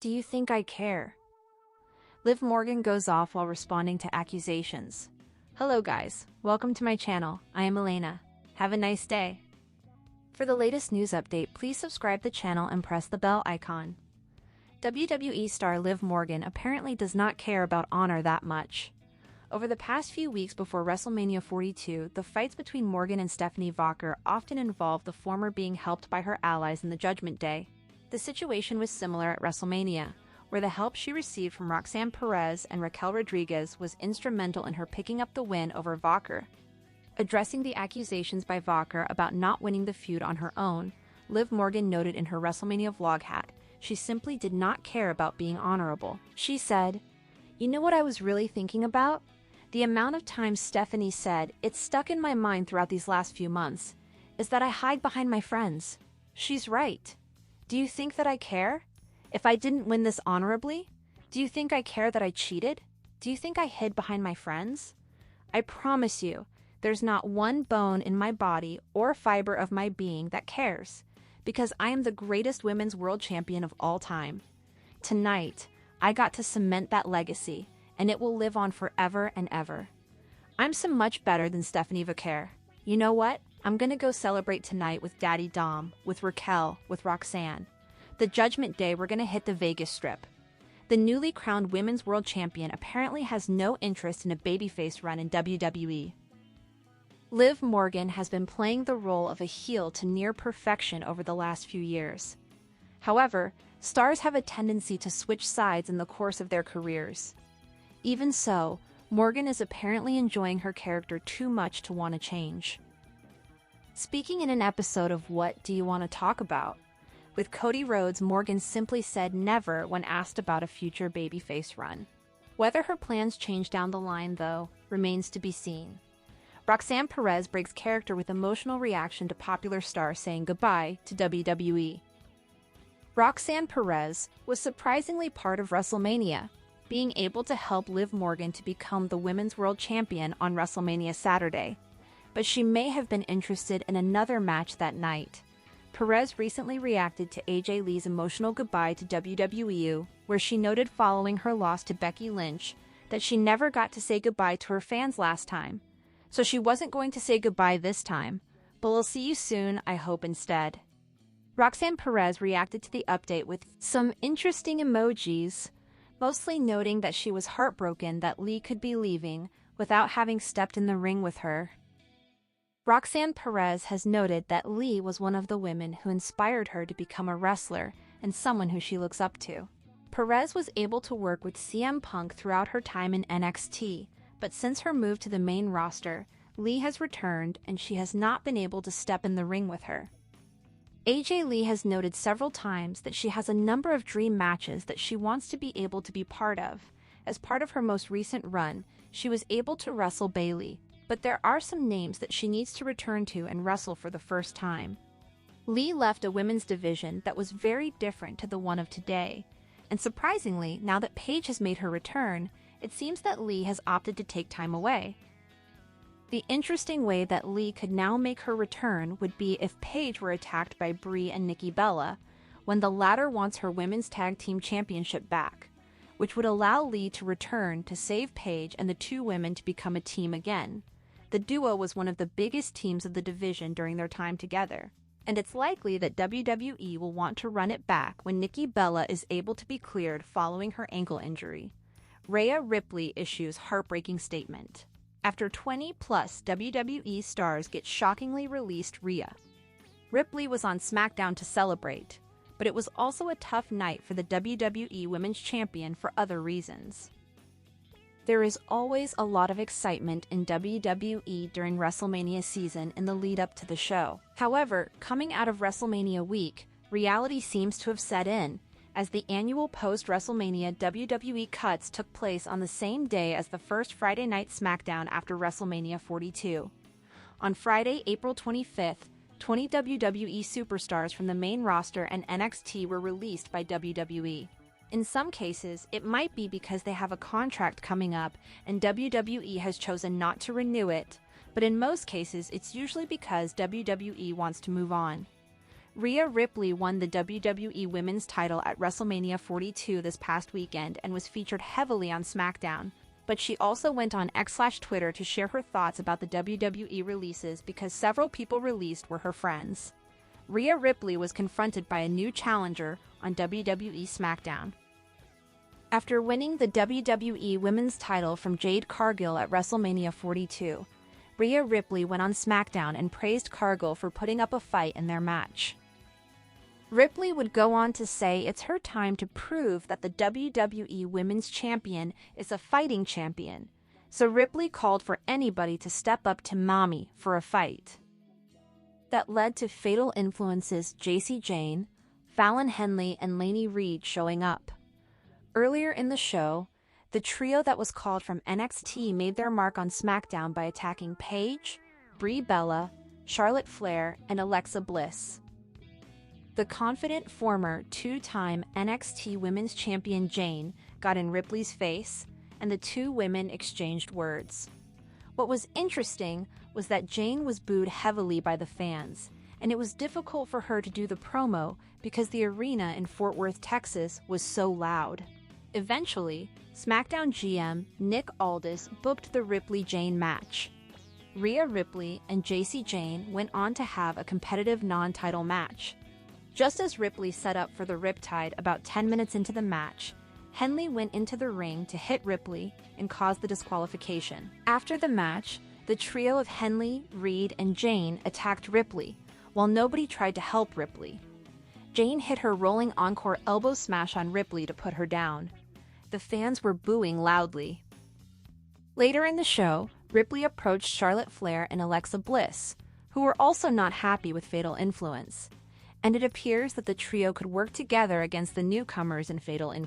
Do you think I care? Liv Morgan goes off while responding to accusations. Hello guys, welcome to my channel. I am Elena. Have a nice day. For the latest news update, please subscribe the channel and press the bell icon. WWE star Liv Morgan apparently does not care about honor that much. Over the past few weeks before WrestleMania 42, the fights between Morgan and Stephanie Vaquer often involved the former being helped by her allies in the Judgment Day. The situation was similar at WrestleMania, where the help she received from Roxanne Perez and Raquel Rodriguez was instrumental in her picking up the win over Vaquer. Addressing the accusations by Vaquer about not winning the feud on her own, Liv Morgan noted in her WrestleMania vlog hat, she simply did not care about being honorable. She said, "You know what I was really thinking about? The amount of times Stephanie said, it's stuck in my mind throughout these last few months, is that I hide behind my friends. She's right. Do you think that I care? If I didn't win this honorably? Do you think I care that I cheated? Do you think I hid behind my friends? I promise you, there's not one bone in my body or fiber of my being that cares, because I am the greatest women's world champion of all time. Tonight, I got to cement that legacy, and it will live on forever and ever. I'm so much better than Stephanie Vaquer. You know what? I'm gonna go celebrate tonight with Daddy Dom, with Raquel, with Roxanne. The Judgment Day, we're gonna hit the Vegas Strip." The newly crowned Women's World Champion apparently has no interest in a babyface run in WWE. Liv Morgan has been playing the role of a heel to near perfection over the last few years. However, stars have a tendency to switch sides in the course of their careers. Even so, Morgan is apparently enjoying her character too much to want to change. Speaking in an episode of What Do You Want to Talk About? With Cody Rhodes, Morgan simply said never when asked about a future babyface run. Whether her plans change down the line, though, remains to be seen. Roxanne Perez breaks character with emotional reaction to popular star saying goodbye to WWE. Roxanne Perez was surprisingly part of WrestleMania, being able to help Liv Morgan to become the Women's World Champion on WrestleMania Saturday. But she may have been interested in another match that night. Perez recently reacted to AJ Lee's emotional goodbye to WWE, where she noted following her loss to Becky Lynch that she never got to say goodbye to her fans last time. So she wasn't going to say goodbye this time, but we'll see you soon, I hope, instead. Roxanne Perez reacted to the update with some interesting emojis, mostly noting that she was heartbroken that Lee could be leaving without having stepped in the ring with her. Roxanne Perez has noted that Lee was one of the women who inspired her to become a wrestler and someone who she looks up to. Perez was able to work with CM Punk throughout her time in NXT, but since her move to the main roster, Lee has returned and she has not been able to step in the ring with her. AJ Lee has noted several times that she has a number of dream matches that she wants to be able to be part of. As part of her most recent run, she was able to wrestle Bayley, but there are some names that she needs to return to and wrestle for the first time. Lee left a women's division that was very different to the one of today, and surprisingly, now that Paige has made her return, it seems that Lee has opted to take time away. The interesting way that Lee could now make her return would be if Paige were attacked by Brie and Nikki Bella, when the latter wants her Women's Tag Team Championship back, which would allow Lee to return to save Paige and the two women to become a team again. The duo was one of the biggest teams of the division during their time together, and it's likely that WWE will want to run it back when Nikki Bella is able to be cleared following her ankle injury. Rhea Ripley issues heartbreaking statement. After 20-plus WWE stars get shockingly released Rhea. Ripley was on SmackDown to celebrate, but it was also a tough night for the WWE Women's Champion for other reasons. There is always a lot of excitement in WWE during WrestleMania season in the lead-up to the show. However, coming out of WrestleMania week, reality seems to have set in, as the annual post-WrestleMania WWE cuts took place on the same day as the first Friday Night SmackDown after WrestleMania 42. On Friday, April 25th, 20 WWE superstars from the main roster and NXT were released by WWE. In some cases, it might be because they have a contract coming up and WWE has chosen not to renew it, but in most cases, it's usually because WWE wants to move on. Rhea Ripley won the WWE Women's title at WrestleMania 42 this past weekend and was featured heavily on SmackDown, but she also went on X/Twitter to share her thoughts about the WWE releases because several people released were her friends. Rhea Ripley was confronted by a new challenger on WWE SmackDown. After winning the WWE Women's title from Jade Cargill at WrestleMania 42, Rhea Ripley went on SmackDown and praised Cargill for putting up a fight in their match. Ripley would go on to say it's her time to prove that the WWE Women's Champion is a fighting champion, so Ripley called for anybody to step up to Mommy for a fight. That led to Fatal Influence's Jacy Jayne, Fallon Henley, and Lainey Reed showing up. Earlier in the show, the trio that was called from NXT made their mark on SmackDown by attacking Paige, Brie Bella, Charlotte Flair, and Alexa Bliss. The confident former two-time NXT Women's Champion Jane got in Ripley's face, and the two women exchanged words. What was interesting was that Jane was booed heavily by the fans, and it was difficult for her to do the promo because the arena in Fort Worth, Texas was so loud. Eventually, SmackDown GM Nick Aldis booked the Ripley-Jane match. Rhea Ripley and Jacy Jayne went on to have a competitive non-title match. Just as Ripley set up for the Riptide about 10 minutes into the match, Henley went into the ring to hit Ripley and cause the disqualification. After the match, the trio of Henley, Reed, and Jane attacked Ripley, while nobody tried to help Ripley. Jane hit her rolling encore elbow smash on Ripley to put her down. The fans were booing loudly. Later in the show, Ripley approached Charlotte Flair and Alexa Bliss, who were also not happy with Fatal Influence, and it appears that the trio could work together against the newcomers in Fatal Influence.